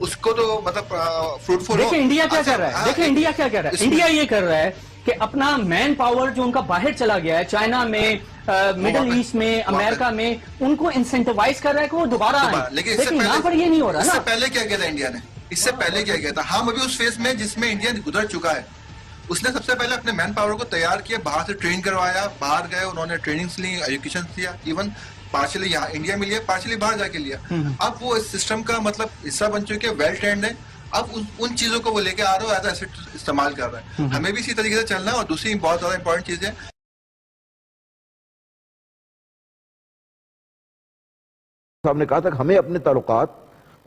اس کو تو مطلب فروٹفل ہو. دیکھیں انڈیا کیا کر رہا ہے, دیکھیں انڈیا کیا کر رہا ہے, انڈیا یہ کر رہا ہے کہ اپنا مین پاور جو ان کا باہر چلا گیا ہے, چائنا میں, مڈل ایسٹ میں, امریکہ میں, ان کو انسینٹیوائز کر رہا ہے کہ وہ دوبارہ آئیں. لیکن یہاں پر یہ نہیں ہو رہا نا. اس سے پہلے کیا کیا تھا انڈیا نے, اس سے پہلے کیا کیا تھا؟ ہم ابھی اس فیز میں جس میں انڈیا گزر چکا ہے. اس نے سب سے پہلے اپنے مین پاور کو تیار کیا, باہر سے ٹرین کروایا, باہر گئے, انہوں نے ٹریننگز لی, ایجوکیشن لیا, ایون پارشلی یہاں انڈیا میں لیا, پارشلی باہر جا کے لیا. اب وہ اس سسٹم کا مطلب حصہ بن چکے, ویل ٹرینڈ ہے. اب ان چیزوں کو وہ لے کے آ رہا ہے, ایز اے ایسٹ استعمال کر رہا ہے. ہمیں بھی اسی طریقے سے چلنا ہے. اور دوسری بہت زیادہ امپورٹنٹ چیز ہے, صاحب نے کہا تھا کہ ہمیں اپنے تعلقات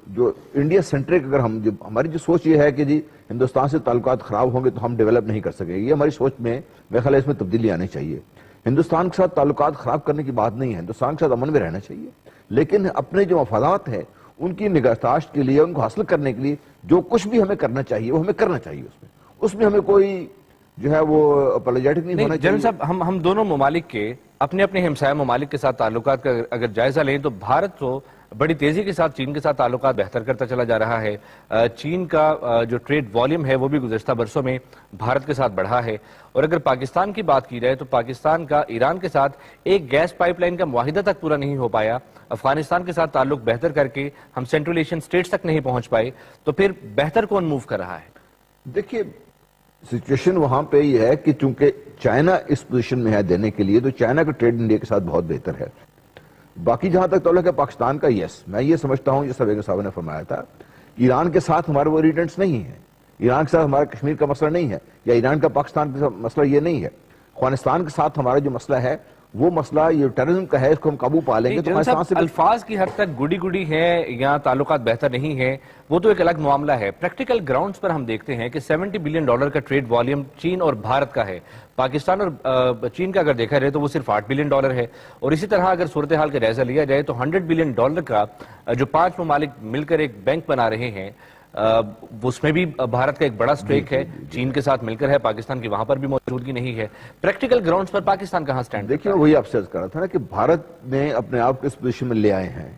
جو انڈیا سینٹرک, اگر ہم ہماری جو سوچ یہ ہے کہ جی ہندوستان سے تعلقات خراب ہوں گے تو ہم ڈیولپ نہیں کر سکیں, یہ ہماری سوچ میں میرے خیال ہے اس میں تبدیلی آنی چاہیے. ہندوستان کے ساتھ تعلقات خراب کرنے کی بات نہیں ہے, ہندوستان کے ساتھ امن میں رہنا چاہیے, لیکن اپنے جو مفادات ہیں ان کی نگہداشت کے لیے, ان کو حاصل کرنے کے لیے جو کچھ بھی ہمیں کرنا چاہیے وہ ہمیں کرنا چاہیے. اس میں ہمیں کوئی جو ہے وہ اپولوجیٹک نہیں ہونا چاہیے. جنرل صاحب, ہم دونوں ممالک کے اپنے اپنے ہمسایہ ممالک کے ساتھ تعلقات کا اگر جائزہ لیں تو بھارت تو بڑی تیزی کے ساتھ چین کے ساتھ تعلقات بہتر کرتا چلا جا رہا ہے. چین کا جو ٹریڈ والیوم ہے وہ بھی گزشتہ برسوں میں بھارت کے ساتھ بڑھا ہے. اور اگر پاکستان کی بات کی جائے تو پاکستان کا ایران کے ساتھ ایک گیس پائپ لائن کا معاہدہ تک پورا نہیں ہو پایا. افغانستان کے ساتھ تعلق بہتر کر کے ہم سینٹرل ایشین سٹیٹس تک نہیں پہنچ پائے. تو پھر بہتر کون موو کر رہا ہے؟ دیکھیے سچویشن وہاں پہ یہ ہے کہ چونکہ چائنا اس پوزیشن میں ہے دینے کے لیے, تو چائنا کا ٹریڈ انڈیا کے ساتھ بہت بہتر ہے. باقی جہاں تک تعلق ہے پاکستان کا, یس میں یہ سمجھتا ہوں جیسا بیگم صاحب نے فرمایا تھا, ایران کے ساتھ ہمارے وہ ریٹنٹس نہیں ہیں, ایران کے ساتھ ہمارا کشمیر کا مسئلہ نہیں ہے, یا ایران کا پاکستان کا مسئلہ یہ نہیں ہے. افغانستان کے ساتھ ہمارا جو مسئلہ ہے وہ مسئلہ یہ ٹیررزم کا ہے, اس کو ہم قابو پا لیں گے تو افغانستان سے الفاظ کی حد تک گڈی گڈی ہے یا تعلقات بہتر نہیں ہیں, وہ تو ایک الگ معاملہ ہے. پریکٹیکل گراؤنڈز پر ہم دیکھتے ہیں کہ $70 بلین کا ٹریڈ والیوم چین اور بھارت کا ہے. پاکستان اور چین کا اگر دیکھا جائے تو وہ صرف $8 بلین ہے. اور اسی طرح اگر صورتحال کا جائزہ لیا جائے تو $100 بلین کا جو 5 ممالک مل کر ایک بینک بنا رہے ہیں, اس میں بھی بھارت کا ایک بڑا سٹیک ہے, چین کے ساتھ مل کر ہے, پاکستان کی وہاں پر بھی موجودگی نہیں ہے. پریکٹیکل گراؤنڈز پر پاکستان کہاں سٹینڈ؟ دیکھیں وہی آپ سے عرض کر رہا تھا نا کہ بھارت نے اپنے آپ کو اس پوزیشن میں لے آئے ہیں,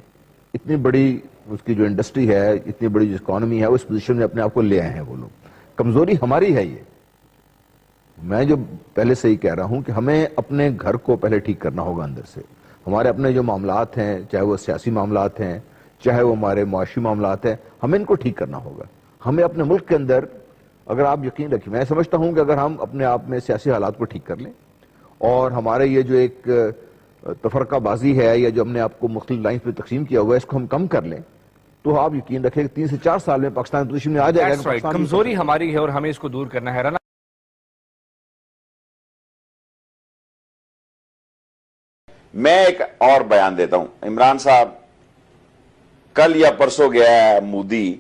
اتنی بڑی اس کی جو انڈسٹری ہے, اتنی بڑی جو اکانومی ہے, اس پوزیشن میں اپنے آپ کو لے آئے ہیں وہ لوگ. کمزوری ہماری ہے. یہ میں جو پہلے سے ہی کہہ رہا ہوں کہ ہمیں اپنے گھر کو پہلے ٹھیک کرنا ہوگا اندر سے. ہمارے اپنے جو معاملات ہیں, چاہے وہ سیاسی معاملات ہیں, چاہے وہ ہمارے معاشی معاملات ہیں, ہمیں ان کو ٹھیک کرنا ہوگا. ہمیں اپنے ملک کے اندر, اگر آپ یقین رکھیں, میں سمجھتا ہوں کہ اگر ہم اپنے آپ میں سیاسی حالات کو ٹھیک کر لیں اور ہمارے یہ جو ایک تفرقہ بازی ہے یا جو ہم نے آپ کو مختلف لائنز پہ تقسیم کیا ہوا ہے, اس کو ہم کم کر لیں تو آپ یقین رکھیں کہ 3 سے 4 سال میں پاکستان پوزیشن میں آ جائے گا. کمزوری ہماری ہے اور ہمیں اس کو دور کرنا ہے. میں ایک اور بیان دیتا ہوں. عمران صاحب کل یا پرسوں گیا ہے مودی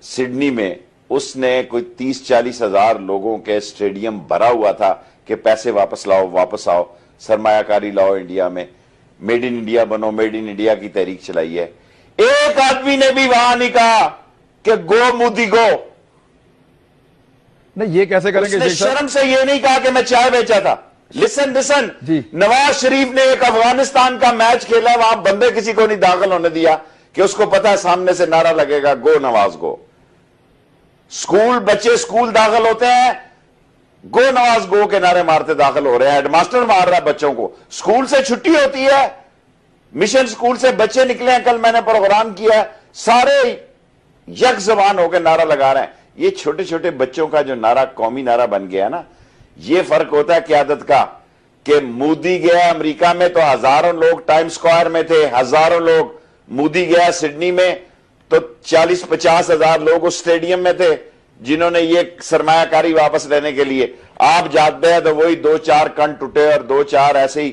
سڈنی میں, اس نے کوئی 30-40 ہزار لوگوں کے سٹیڈیم بھرا ہوا تھا کہ پیسے واپس لاؤ, واپس آؤ, سرمایہ کاری لاؤ انڈیا میں, میڈ ان انڈیا بنو, میڈ ان انڈیا کی تحریک چلائی ہے. ایک آدمی نے بھی وہاں نہیں کہا کہ گو مودی گو. نہیں یہ کیسے کریں گے؟ اس نے شرم سے یہ نہیں کہا کہ میں چائے بیچا تھا. لسن نواز شریف نے ایک افغانستان کا میچ کھیلا, وہاں بندے کسی کو نہیں داخل ہونے دیا کہ اس کو پتا ہے سامنے سے نعرہ لگے گا گو نواز گو. سکول بچے سکول داخل ہوتے ہیں, گو نواز گو کے نعرے مارتے داخل ہو رہے ہیں. ہیڈ ماسٹر مار رہا ہے بچوں کو. سکول سے چھٹی ہوتی ہے, مشن سکول سے بچے نکلے ہیں, کل میں نے پروگرام کیا ہے, سارے یک زبان ہو کے نعرہ لگا رہے ہیں. یہ چھوٹے چھوٹے بچوں کا جو نعرہ قومی نعرہ بن گیا نا, یہ فرق ہوتا ہے قیادت کا. کہ مودی گیا امریکہ میں تو ہزاروں لوگ ٹائم سکوائر میں تھے, ہزاروں لوگ. مودی گیا سڈنی میں تو 40-50 ہزار لوگ اس سٹیڈیم میں تھے جنہوں نے یہ سرمایہ کاری واپس لینے کے لیے. آپ جاتے ہیں تو وہی 2-4 کن ٹوٹے اور 2-4 ایسے ہی